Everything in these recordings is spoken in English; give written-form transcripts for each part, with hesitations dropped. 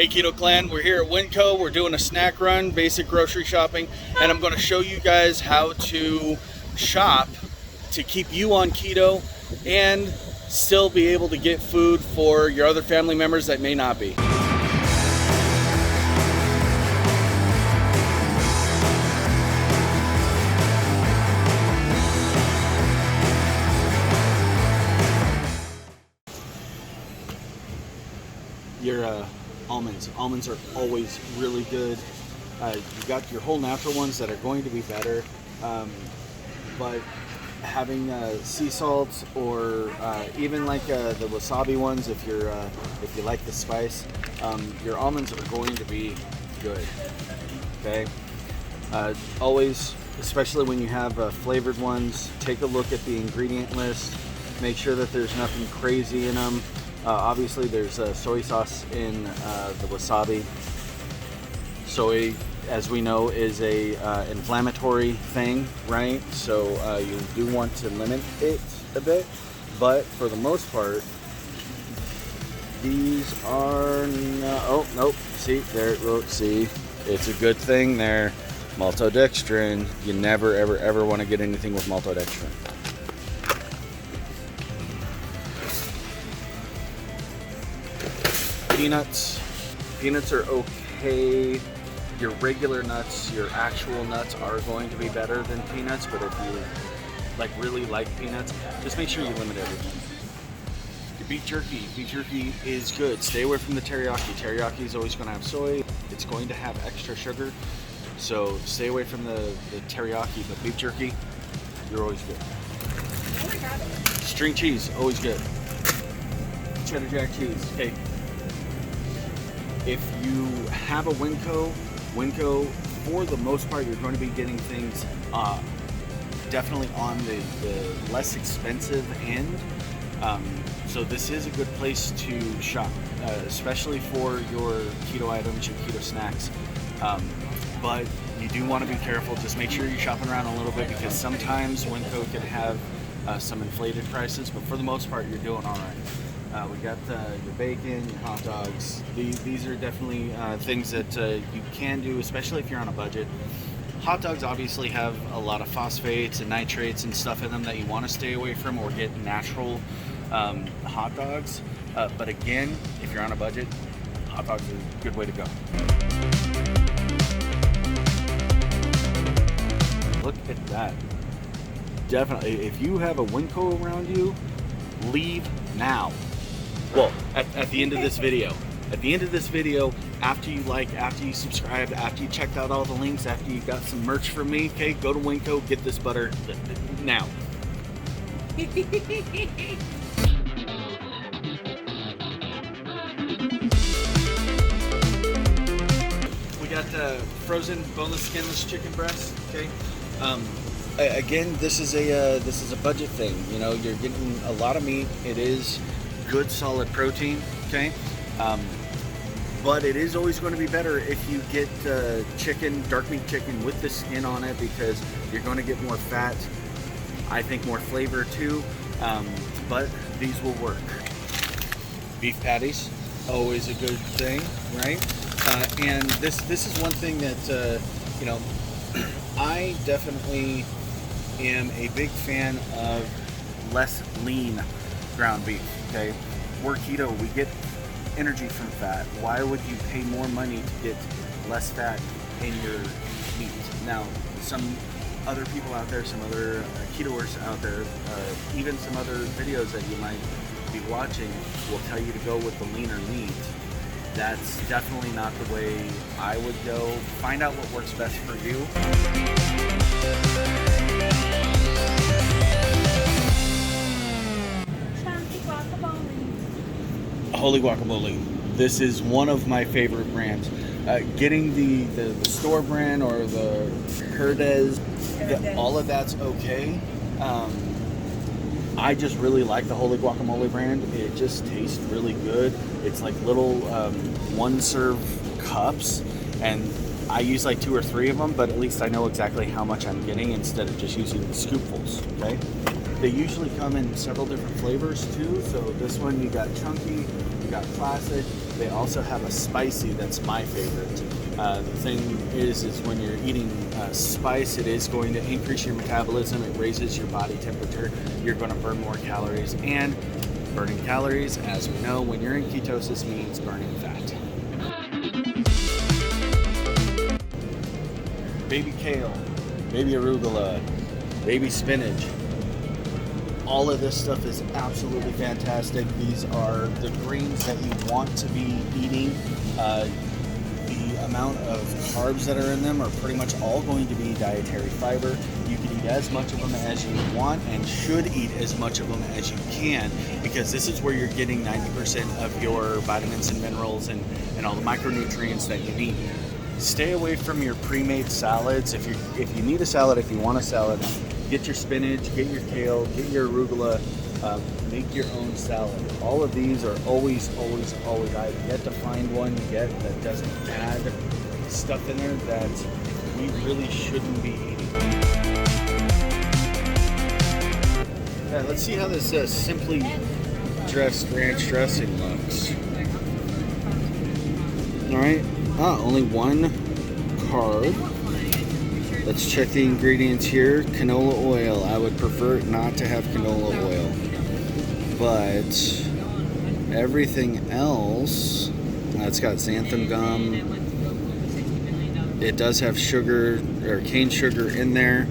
Hey Keto Clan, we're here at Winco. We're doing a snack run, basic grocery shopping, and I'm going to show you guys how to shop to keep you on keto and still be able to get food for your other family members that may not be. Your almonds are always really good. You got your whole natural ones that are going to be better, but having sea salt or even like the wasabi ones, if you like the spice, your almonds are going to be good. Okay, always, especially when you have flavored ones, take a look at the ingredient list. Make sure that there's nothing crazy in them. Obviously, there's soy sauce in the wasabi. Soy, as we know, is a inflammatory thing, right? So you do want to limit it a bit, but for the most part, these are no. Oh nope! See there? See, it's a good thing there. Maltodextrin. You never ever want to get anything with maltodextrin. Peanuts are okay. Your regular nuts, your actual nuts are going to be better than peanuts, but if you really like peanuts, just make sure you limit everything. Your beef jerky is good. Stay away from the teriyaki. Teriyaki is always going to have soy. It's going to have extra sugar, so stay away from the teriyaki. But beef jerky, you're always good. String cheese, always good. Cheddar jack cheese, okay. If you have a Winco, for the most part, you're going to be getting things definitely on the less expensive end. So this is a good place to shop, especially for your keto items, your keto snacks. But you do want to be careful. Just make sure you're shopping around a little bit, because sometimes Winco can have some inflated prices, but for the most part, you're doing all right. We got your bacon, your hot dogs. These are definitely things that you can do, especially if you're on a budget. Hot dogs obviously have a lot of phosphates and nitrates and stuff in them that you want to stay away from, or get natural hot dogs. But again, if you're on a budget, hot dogs are a good way to go. Look at that. Definitely, if you have a Winco around you, leave now. Well, at the end of this video. At the end of this video, after you subscribed, after you checked out all the links, after you got some merch from me, okay, go to Winco, get this butter now. We got frozen boneless, skinless chicken breast, okay. Again, this is a budget thing. You know, you're getting a lot of meat. It is good, solid protein, okay? But it is always going to be better if you get chicken, dark meat chicken with the skin on it, because you're going to get more fat. I think more flavor too, but these will work. Beef patties, always a good thing, right? And this is one thing that, you know, I definitely am a big fan of less lean ground beef, okay? We're keto, we get energy from fat. Why would you pay more money to get less fat in your meat? Now, some other people out there, some other ketoers out there, even some other videos that you might be watching will tell you to go with the leaner meat. That's definitely not the way I would go. Find out what works best for you. Holy guacamole. This is one of my favorite brands. Getting the store brand or the Herdez, all of that's okay. I just really like the Holy Guacamole brand. It just tastes really good. It's like little one-serve cups, and I use like 2 or 3 of them, but at least I know exactly how much I'm getting instead of just using scoopfuls, okay? They usually come in several different flavors too. So this one, you got chunky, you got classic, They also have a spicy that's my favorite. The thing is when you're eating spice, it is going to increase your metabolism. It raises your body temperature. You're going to burn more calories. And burning calories, as we know, when you're in ketosis, means burning fat. Baby kale, baby arugula, baby spinach. All of this stuff is absolutely fantastic. These are the greens that you want to be eating. The amount of carbs that are in them are pretty much all going to be dietary fiber. You can eat as much of them as you want and should eat as much of them as you can, because this is where you're getting 90% of your vitamins and minerals and all the micronutrients that you need. Stay away from your pre-made salads. If you need a salad, if you want a salad, get your spinach, get your kale, get your arugula, make your own salad. All of these are always, I've yet to find one yet that doesn't add stuff in there that we really shouldn't be eating. Yeah, let's see how this simply dressed ranch dressing looks. All right, only one carb. Let's check the ingredients here. Canola oil. I would prefer not to have canola oil, but everything else, it's got xanthan gum. It does have sugar or cane sugar in there.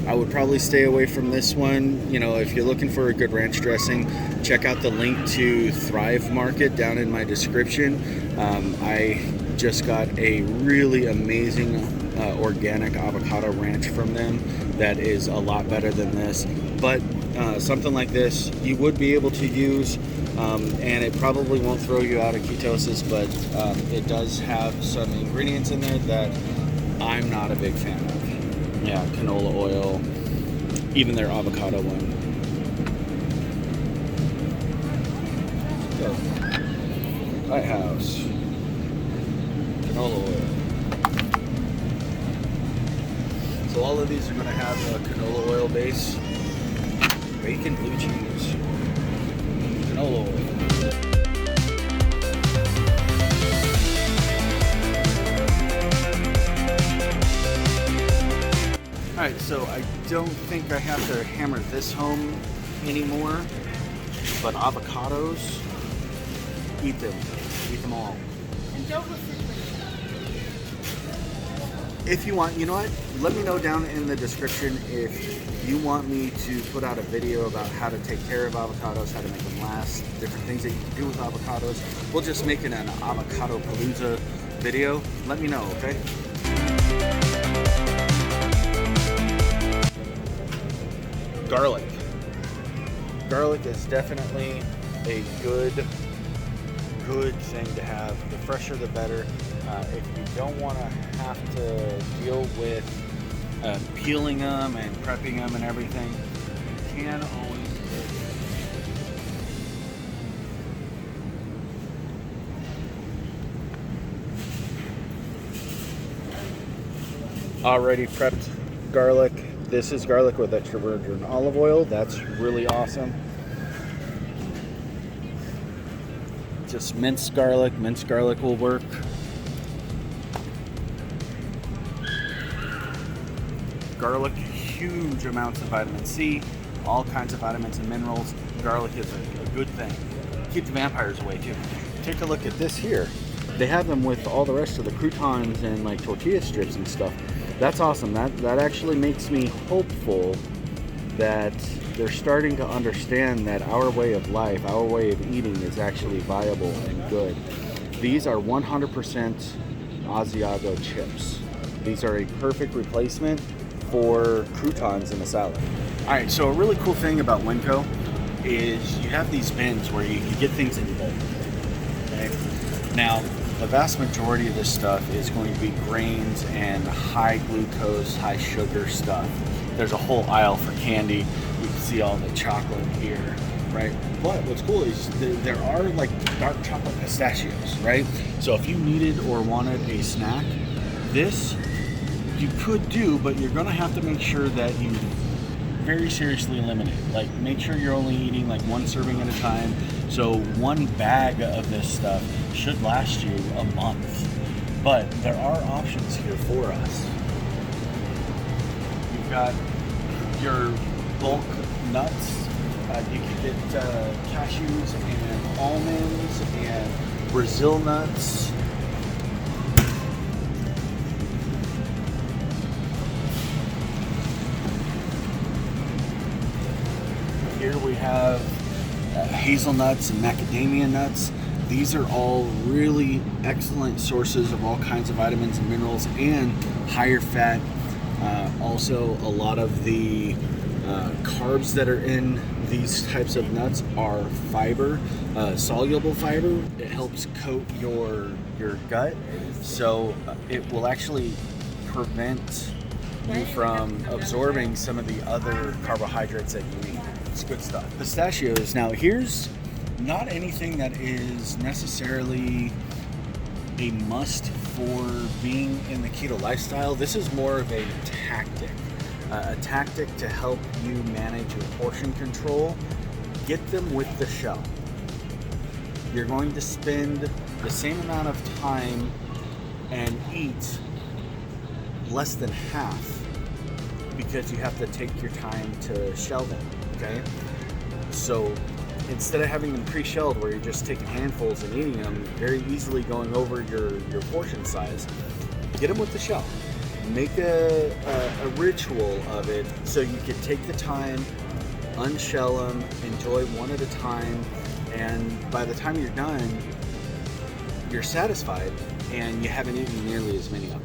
I would probably stay away from this one. You know, if you're looking for a good ranch dressing, check out the link to Thrive Market down in my description. I just got a really amazing organic avocado ranch from them that is a lot better than this. But something like this you would be able to use, and it probably won't throw you out of ketosis, but it does have some ingredients in there that I'm not a big fan of. Yeah, canola oil, even their avocado one. So, White House, canola oil. So all of these are going to have a canola oil base. Bacon, blue cheese, canola oil. Alright, so I don't think I have to hammer this home anymore, but avocados, eat them all. And don't refrigerate. If you want, you know what? Let me know down in the description if you want me to put out a video about how to take care of avocados, how to make them last, different things that you can do with avocados. We'll just make it an avocado palooza video. Let me know, okay? Garlic. Garlic is definitely a good thing to have. The fresher the better. If you don't want to have to deal with peeling them and prepping them and everything, you can always already prepped garlic. This is garlic with extra virgin olive oil. That's really awesome. Just minced garlic. Minced garlic will work. Garlic, huge amounts of vitamin C, all kinds of vitamins and minerals. Garlic is a good thing. Keep the vampires away too. Take a look at this here. They have them with all the rest of the croutons and like tortilla strips and stuff. That's awesome. That actually makes me hopeful that they're starting to understand that our way of life, our way of eating is actually viable and good. These are 100% Asiago chips. These are a perfect replacement for croutons in a salad. All right, so a really cool thing about Winco is you have these bins where you get things in bulk. Okay? Now, the vast majority of this stuff is going to be grains and high glucose, high sugar stuff. There's a whole aisle for candy. You can see all the chocolate here, right? But what's cool is there are like dark chocolate pistachios, right? So if you needed or wanted a snack, this you could do, but you're gonna have to make sure that you very seriously limit it. Like make sure you're only eating like one serving at a time So one bag of this stuff should last you a month. But there are options here for us. You've got your bulk nuts. You can get cashews and almonds and Brazil nuts. Here we have hazelnuts and macadamia nuts. These are all really excellent sources of all kinds of vitamins and minerals and higher fat. Also, a lot of the carbs that are in these types of nuts are fiber, soluble fiber. It helps coat your gut, so it will actually prevent you from absorbing some of the other carbohydrates that you eat. It's good stuff. Pistachios. Now, here's not anything that is necessarily a must for being in the keto lifestyle. This is more of a tactic to help you manage your portion control. Get them with the shell. You're going to spend the same amount of time and eat less than half because you have to take your time to shell them, okay? So instead of having them pre-shelled where you're just taking handfuls and eating them, very easily going over your portion size, get them with the shell. Make a ritual of it so you can take the time, unshell them, enjoy one at a time, and by the time you're done, you're satisfied and you haven't eaten nearly as many of them.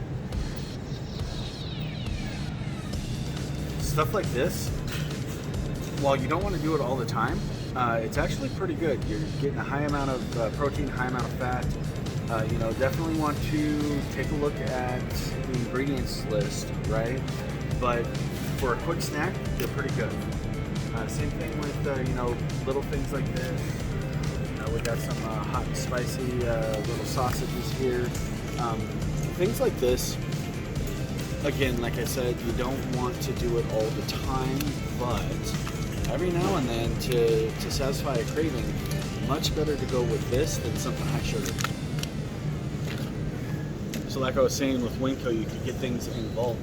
Stuff like this, while you don't want to do it all the time, it's actually pretty good. You're getting a high amount of protein, high amount of fat. Definitely want to take a look at the ingredients list, right? But for a quick snack, they're pretty good. Same thing with, little things like this. We got some hot and spicy little sausages here. Things like this. Again, like I said, you don't want to do it all the time, but every now and then to satisfy a craving, much better to go with this than something high sugar. So like I was saying with Winco, you can get things in bulk.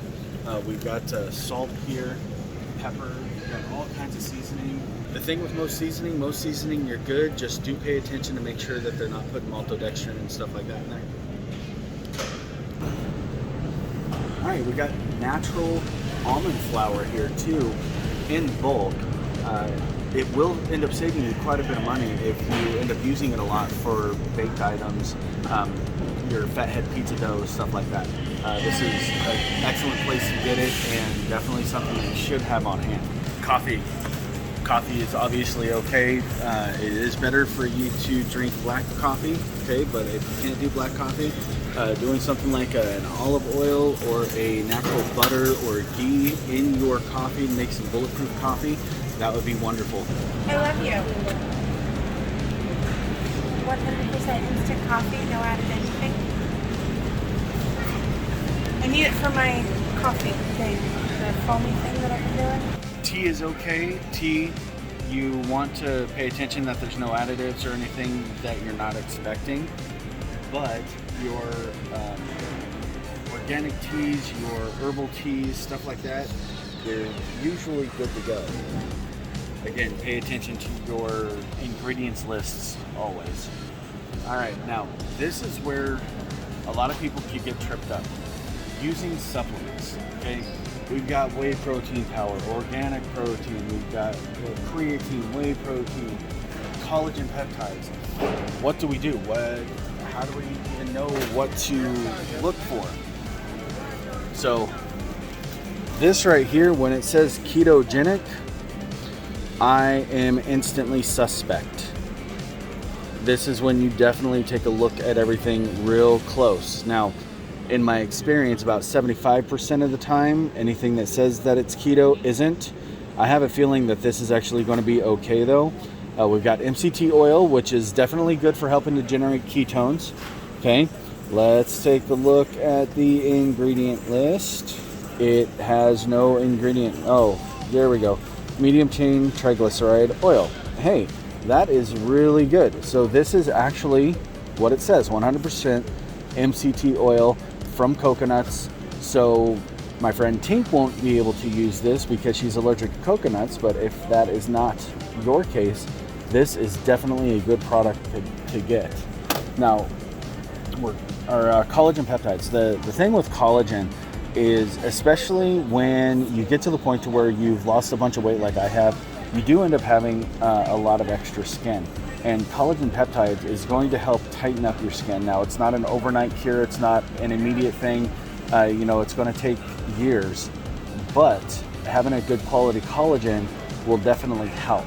We've got salt here, pepper, we've got all kinds of seasoning. The thing with most seasoning you're good, just do pay attention to make sure that they're not putting maltodextrin and stuff like that in there. All right, we got natural almond flour here too, in bulk. It will end up saving you quite a bit of money if you end up using it a lot for baked items, your fathead pizza dough, stuff like that. This is an excellent place to get it and definitely something that you should have on hand. Coffee. Coffee is obviously okay. It is better for you to drink black coffee, okay? But if you can't do black coffee, doing something like an olive oil or a natural butter or ghee in your coffee to make some bulletproof coffee, that would be wonderful. I love you. 100% instant coffee, no added anything. I need it for my coffee thing, the foamy thing that I've been doing. Tea is okay. Tea, you want to pay attention that there's no additives or anything that you're not expecting, but your organic teas, your herbal teas, stuff like that, they're usually good to go. Again, pay attention to your ingredients lists always. All right, now this is where a lot of people can get tripped up. Using supplements, okay? We've got whey protein powder, organic protein, we've got creatine, whey protein, collagen peptides. What do we do? How do we even know what to look for? So this right here, when it says ketogenic, I am instantly suspect. This is when you definitely take a look at everything real close. Now, in my experience, about 75% of the time, anything that says that it's keto isn't. I have a feeling that this is actually going to be okay though. We've got MCT oil, which is definitely good for helping to generate ketones. Okay, let's take a look at the ingredient list. It has no ingredient. Oh, there we go. Medium chain triglyceride oil. Hey, That is really good. So this is actually what it says, 100% MCT oil from coconuts. So my friend Tink won't be able to use this because she's allergic to coconuts, but if that is not your case, this is definitely a good product to get. Now, our collagen peptides. The thing with collagen is, especially when you get to the point to where you've lost a bunch of weight like I have, you do end up having a lot of extra skin. And collagen peptides is going to help tighten up your skin. Now, it's not an overnight cure. It's not an immediate thing. It's going to take years. But having a good quality collagen will definitely help.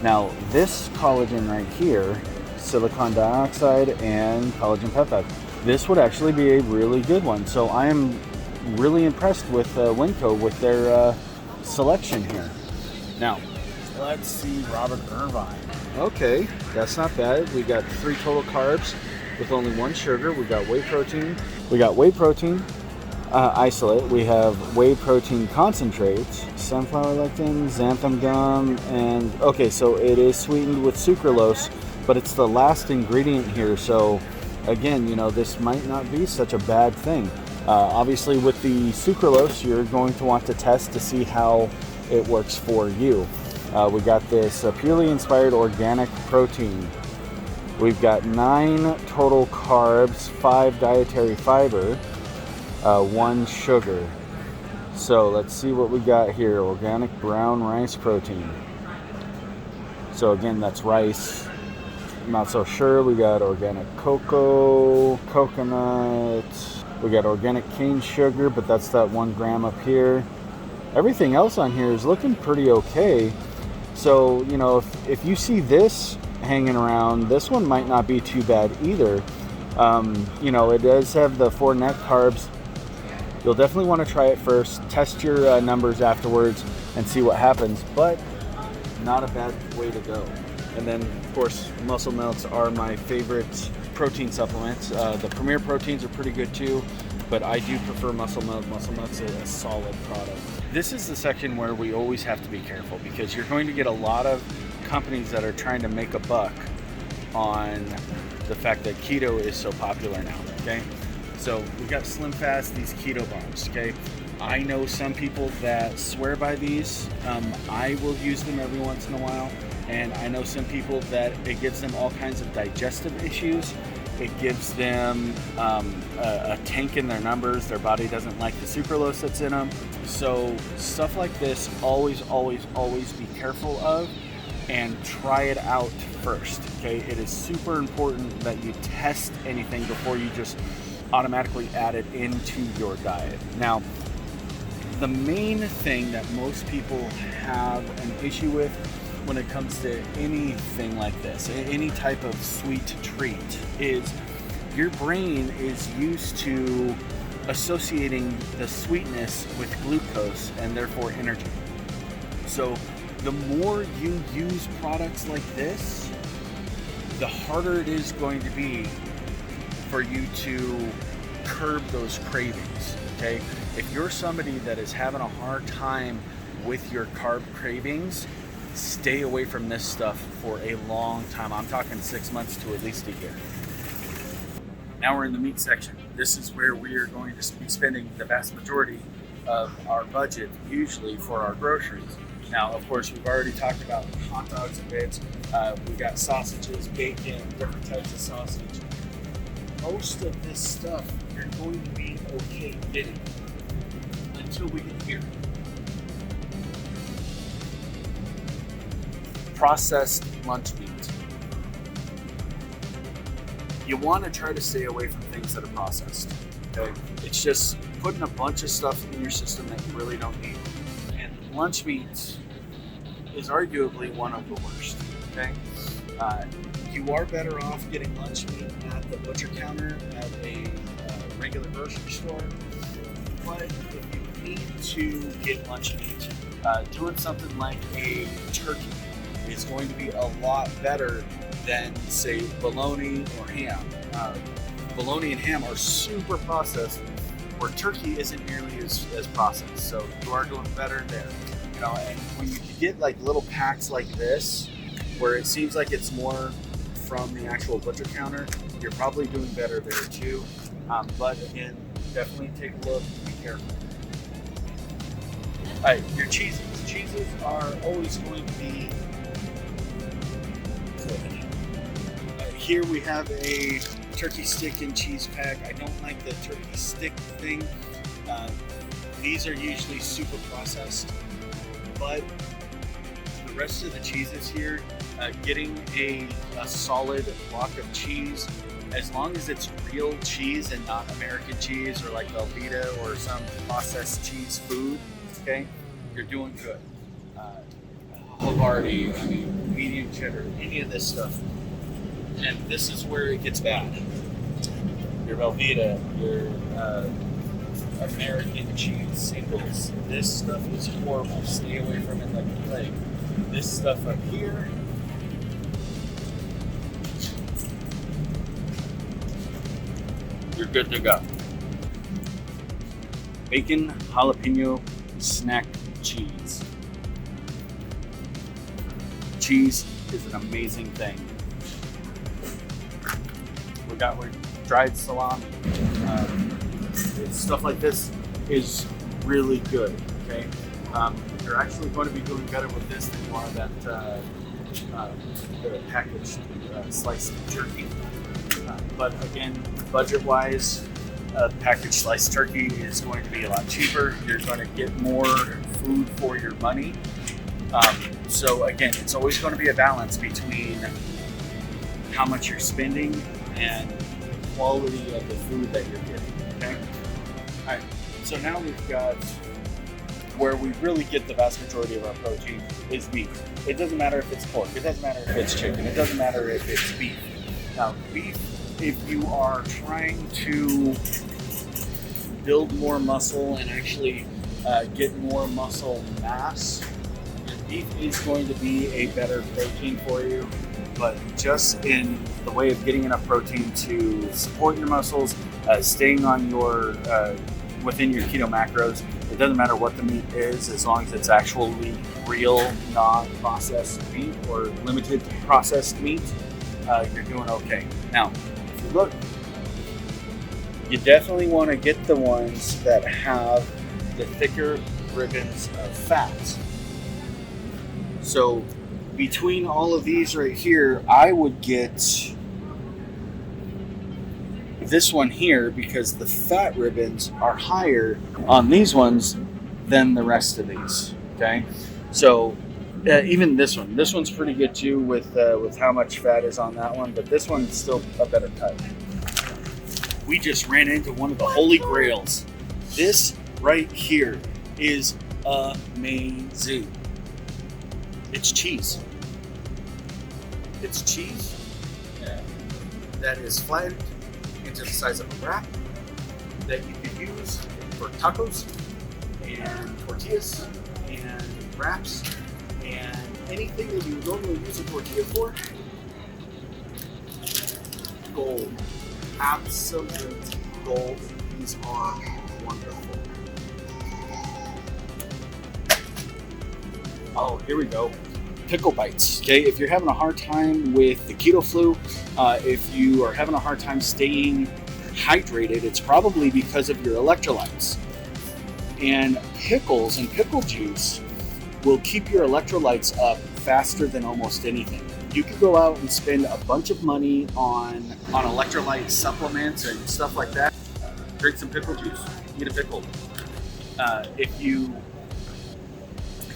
Now, this collagen right here, silicon dioxide and collagen peptide, this would actually be a really good one. So I am really impressed with Winco with their selection here. Now, let's see Robert Irvine. Okay, that's not bad. We got 3 total carbs with only 1 sugar. We got whey protein. Isolate. We have whey protein concentrates, sunflower lectin, xanthan gum, and okay, so it is sweetened with sucralose, but it's the last ingredient here. So again, this might not be such a bad thing. Obviously, with the sucralose, you're going to want to test to see how it works for you. We got this purely inspired organic protein. We've got 9 total carbs, 5 dietary fiber, 1 sugar. So let's see what we got here. Organic brown rice protein. So again, that's rice. I'm not so sure. We got organic cocoa, coconut. We got organic cane sugar, but that's that 1 gram up here. Everything else on here is looking pretty okay. So, if you see this hanging around, this one might not be too bad either. It does have the 4 net carbs. You'll definitely want to try it first, test your numbers afterwards and see what happens, but not a bad way to go. And then, of course, Muscle Melts are my favorite protein supplements. The Premier Proteins are pretty good too, but I do prefer Muscle Melts. Muscle Melts is a solid product. This is the section where we always have to be careful because you're going to get a lot of companies that are trying to make a buck on the fact that keto is so popular now, okay? So we got Slim Fast, these keto bars, okay? I know some people that swear by these. I will use them every once in a while. And I know some people that it gives them all kinds of digestive issues. It gives them a tank in their numbers. Their body doesn't like the sucralose that's in them. So stuff like this, always be careful of and try it out first, okay? It is super important that you test anything before you just automatically add it into your diet. Now, the main thing that most people have an issue with when it comes to anything like this, any type of sweet treat, is your brain is used to associating the sweetness with glucose and therefore energy. So the more you use products like this, the harder it is going to be for you to curb those cravings, okay? If you're somebody that is having a hard time with your carb cravings, stay away from this stuff for a long time. I'm talking 6 months to at least a year. Now we're in the meat section. This is where we are going to be spending the vast majority of our budget, usually for our groceries. Now, of course, we've already talked about hot dogs and bits. We got sausages, bacon, different types of sausage. Most of this stuff you're going to be okay getting until we get here. Processed lunch meat. You want to try to stay away from things that are processed. Okay? It's just putting a bunch of stuff in your system that you really don't need. And lunch meat is arguably one of the worst. Okay? You are better off getting lunch meat at the butcher counter at a regular grocery store. But if you need to get lunch meat, doing something like a turkey is going to be a lot better than, say, bologna or ham. Bologna and ham are super processed, where turkey isn't nearly as processed. So you are doing better there. And when you get like little packs like this, where it seems like it's more from the actual butcher counter, you're probably doing better there too. But again, definitely take a look, be careful. All right, your cheeses. Cheeses are always going to be good. Here we have a turkey stick and cheese pack. I don't like the turkey stick thing. These are usually super processed, but the rest of the cheeses here, getting a solid block of cheese, as long as it's real cheese and not American cheese or like Velveeta or some processed cheese food, okay, you're doing good. Havarti, medium cheddar, any of this stuff. And this is where it gets bad. Your Velveeta, your American cheese singles. This stuff is horrible. Stay away from it like the plague. This stuff up here, you're good to go. Bacon jalapeno snack cheese. Cheese is an amazing thing. We got dried salami. Stuff like this is really good. Okay, you're actually going to be doing better with this than you are that the packaged sliced turkey. But again, budget-wise, packaged sliced turkey is going to be a lot cheaper. You're going to get more food for your money. So again, it's always going to be a balance between how much you're spending and quality of the food that you're getting. Okay. All right. So now we've got where we really get the vast majority of our protein is beef. It doesn't matter if it's pork. It doesn't matter if it's chicken. It doesn't matter if it's beef. Now, beef, if you are trying to build more muscle and actually get more muscle mass, your beef is going to be a better protein for you. But just in the way of getting enough protein to support your muscles, staying on your within your keto macros, it doesn't matter what the meat is, as long as it's actually real, non-processed meat or limited processed meat, you're doing okay. Now, if you look, you definitely want to get the ones that have the thicker ribbons of fat. So between all of these right here, I would get this one here because the fat ribbons are higher on these ones than the rest of these. Okay, so even this one's pretty good too with how much fat is on that one, but this one's still a better cut. We just ran into one of the holy grails. This right here is amazing. It's cheese. It's cheese that is flattened into the size of a wrap that you can use for tacos and tortillas and wraps and anything that you would normally use a tortilla for. Gold. Absolute gold. These are wonderful. Oh, here we go. Pickle bites. Okay, if you're having a hard time with the keto flu, if you are having a hard time staying hydrated, it's probably because of your electrolytes. And pickles and pickle juice will keep your electrolytes up faster than almost anything. You could go out and spend a bunch of money on electrolyte supplements and stuff like that. Drink some pickle juice. Eat a pickle. If you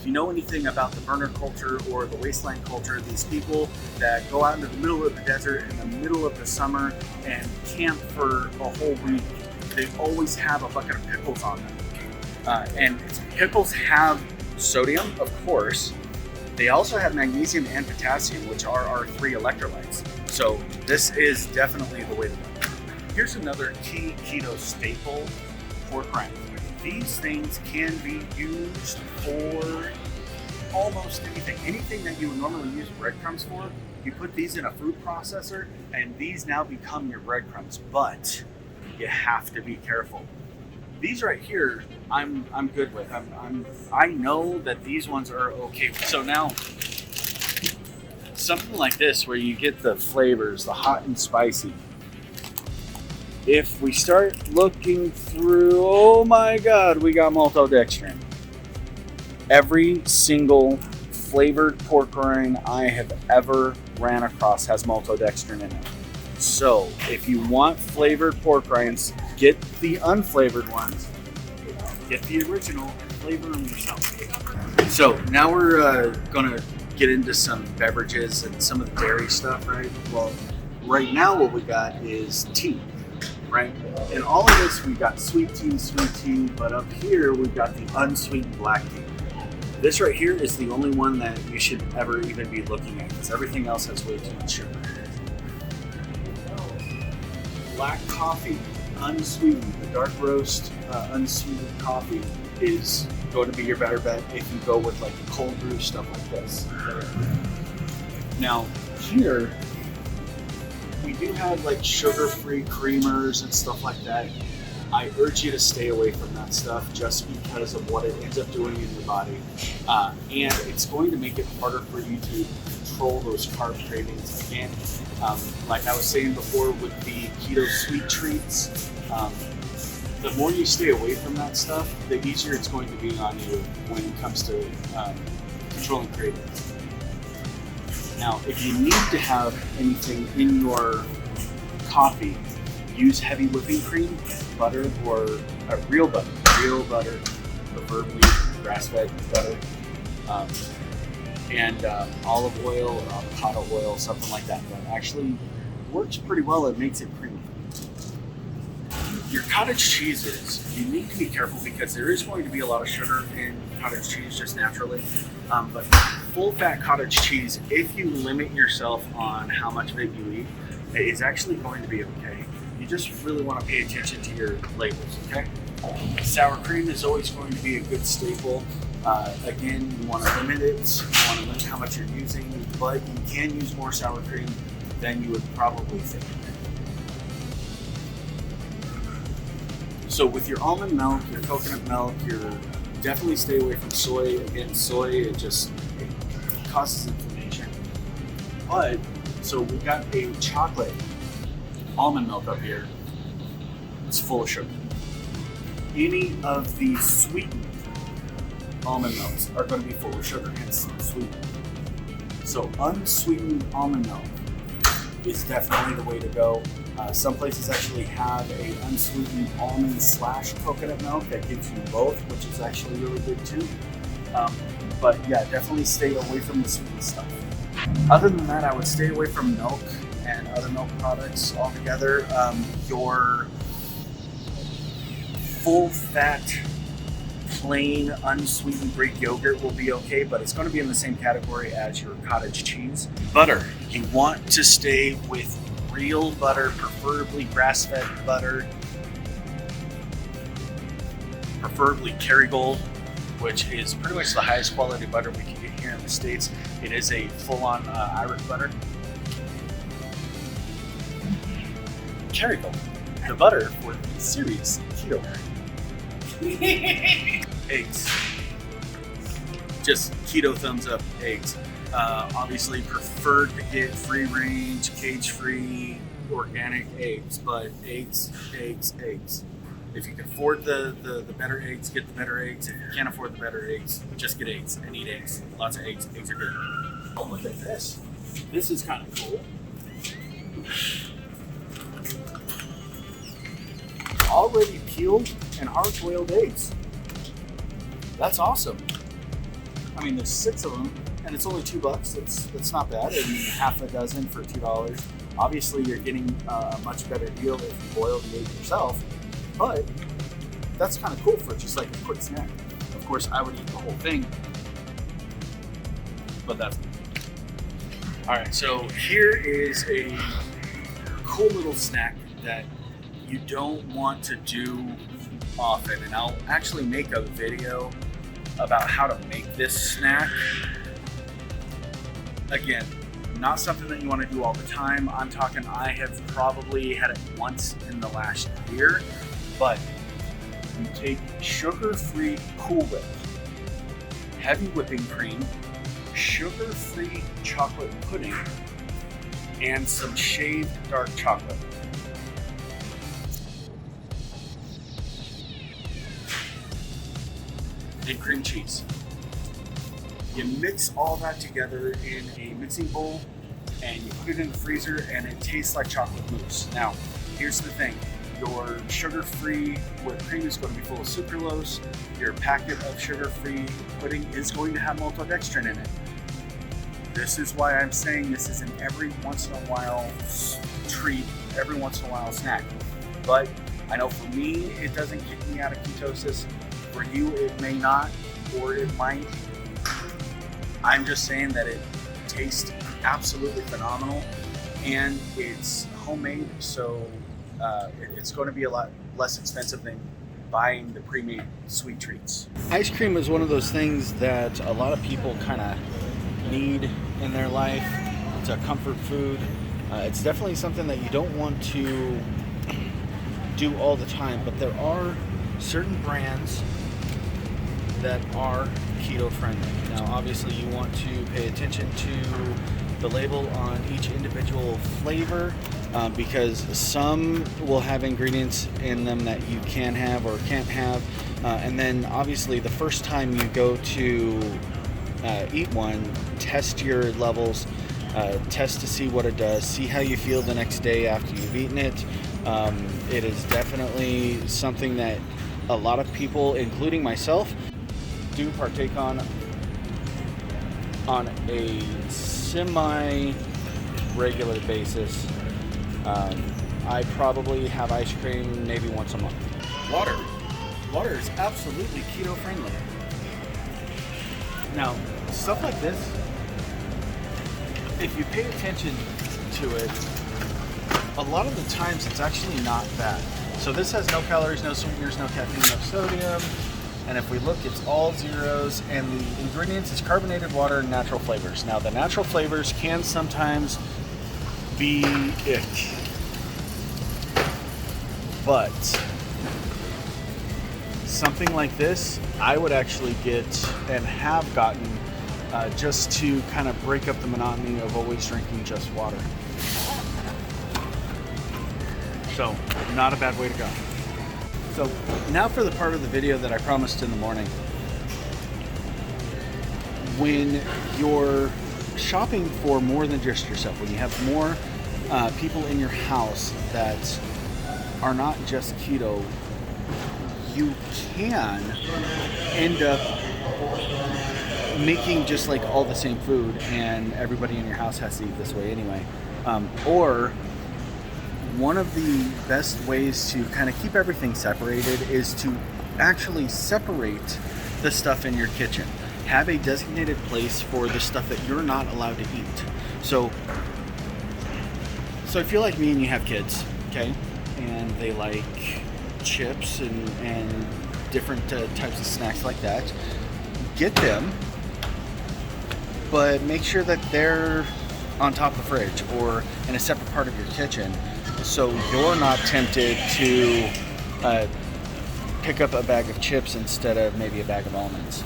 know anything about the burner culture or the wasteland culture, these people that go out into the middle of the desert in the middle of the summer and camp for a whole week, they always have a bucket of pickles on them. And pickles have sodium, of course. They also have magnesium and potassium, which are our 3 electrolytes. So this is definitely the way to go. Here's another key keto staple, pork rind. These things can be used for almost anything. Anything that you would normally use breadcrumbs for, you put these in a food processor and these now become your breadcrumbs. But you have to be careful. These right here, I'm good with. I know that these ones are okay. So now something like this where you get the flavors, the hot and spicy. If we start looking through, oh my God, we got maltodextrin. Every single flavored pork rind I have ever ran across has maltodextrin in it. So if you want flavored pork rinds, get the unflavored ones, get the original, and flavor them yourself. So now we're gonna get into some beverages and some of the dairy stuff, right? Well, right now what we got is tea, right? And all of this, we got sweet tea, but up here we've got the unsweetened black tea. This right here is the only one that you should ever even be looking at because everything else has way too much sugar. Black coffee, unsweetened, the dark roast, unsweetened coffee is going to be your better bet if you go with like cold brew stuff like this. Now here we do have like sugar-free creamers and stuff like that. I urge you to stay away from that stuff just because of what it ends up doing in your body. And it's going to make it harder for you to control those carb cravings again. Like I was saying before with the keto sweet treats, the more you stay away from that stuff, the easier it's going to be on you when it comes to controlling cravings. Now, if you need to have anything in your coffee, use heavy whipping cream, butter, or real butter, preferably grass-fed butter, and olive oil or avocado oil, something like that. That actually works pretty well. It makes it creamy. Your cottage cheeses, you need to be careful because there is going to be a lot of sugar in cottage cheese just naturally. But full-fat cottage cheese, if you limit yourself on how much of it you eat, is actually going to be okay. You just really want to pay attention to your labels, okay? Sour cream is always going to be a good staple. Again, you want to limit it, you want to limit how much you're using, but you can use more sour cream than you would probably think. So with your almond milk, your coconut milk, definitely stay away from soy. Again, soy, it causes inflammation. But, so we've got a chocolate almond milk up here. It's full of sugar. Any of the sweetened almond milks are going to be full of sugar, hence sweetened. So unsweetened almond milk is definitely the way to go. Some places actually have a unsweetened almond / coconut milk that gives you both, which is actually really good too. But yeah, definitely stay away from the sweetened stuff. Other than that, I would stay away from milk and other milk products altogether. Your full-fat, plain, unsweetened Greek yogurt will be okay, but it's going to be in the same category as your cottage cheese. Butter, you want to stay with real butter, preferably grass-fed butter, preferably Kerrygold, which is pretty much the highest quality butter we can get here in the States. It is a full-on Irish butter. Kerrygold, the butter for the serious keto. Eggs. Just keto thumbs up eggs. Obviously preferred to get free range, cage free, organic eggs, but eggs. If you can afford the better eggs, get the better eggs. If you can't afford the better eggs, just get eggs and eat eggs. Lots of eggs. Eggs are good. Oh, look at this. This is kind of cool. Already peeled and hard-boiled eggs. That's awesome. I mean, there's 6 of them, and it's only $2. That's not bad. I mean, half a dozen for $2. Obviously, you're getting a much better deal if you boil the egg yourself, but that's kind of cool for just like a quick snack. Of course, I would eat the whole thing, but that's me. All right, so here is a cool little snack that you don't want to do often, and I'll actually make a video about how to make this snack. Again, not something that you want to do all the time. I'm talking, I have probably had it once in the last year, but you take sugar-free Cool Whip, heavy whipping cream, sugar-free chocolate pudding and some shaved dark chocolate. And cream cheese. You mix all that together in a mixing bowl and you put it in the freezer and it tastes like chocolate mousse. Now, here's the thing. Your sugar-free whipped cream is going to be full of sucralose. Your packet of sugar-free pudding is going to have maltodextrin in it. This is why I'm saying this is an every once in a while treat, every once in a while snack. But I know for me, it doesn't kick me out of ketosis. For you, it may not, or it might. I'm just saying that it tastes absolutely phenomenal, and it's homemade, so it's going to be a lot less expensive than buying the pre-made sweet treats. Ice cream is one of those things that a lot of people kind of need in their life. It's a comfort food. It's definitely something that you don't want to do all the time, but there are certain brands that are keto friendly. Now obviously you want to pay attention to the label on each individual flavor, because some will have ingredients in them that you can have or can't have, and then obviously the first time you go to eat one, test your levels, test to see what it does, see how you feel the next day after you've eaten it. It is definitely something that a lot of people, including myself, do partake on a semi-regular basis. I probably have ice cream maybe once a month. Water is absolutely keto friendly. Now, stuff like this, if you pay attention to it, a lot of the times it's actually not bad. So this has no calories, no sweeteners, no caffeine, no sodium. And if we look, it's all zeros, and the ingredients is carbonated water and natural flavors. Now, the natural flavors can sometimes be ick, but something like this, I would actually get and have gotten just to kind of break up the monotony of always drinking just water. So, not a bad way to go. So now for the part of the video that I promised in the morning. When you're shopping for more than just yourself, when you have more people in your house that are not just keto, you can end up making just like all the same food and everybody in your house has to eat this way anyway. Or one of the best ways to kind of keep everything separated is to actually separate the stuff in your kitchen. Have a designated place for the stuff that you're not allowed to eat. So if you're like me and you have kids, okay, and they like chips and different types of snacks like that, get them, but make sure that they're on top of the fridge or in a separate part of your kitchen, so you're not tempted to pick up a bag of chips instead of maybe a bag of almonds.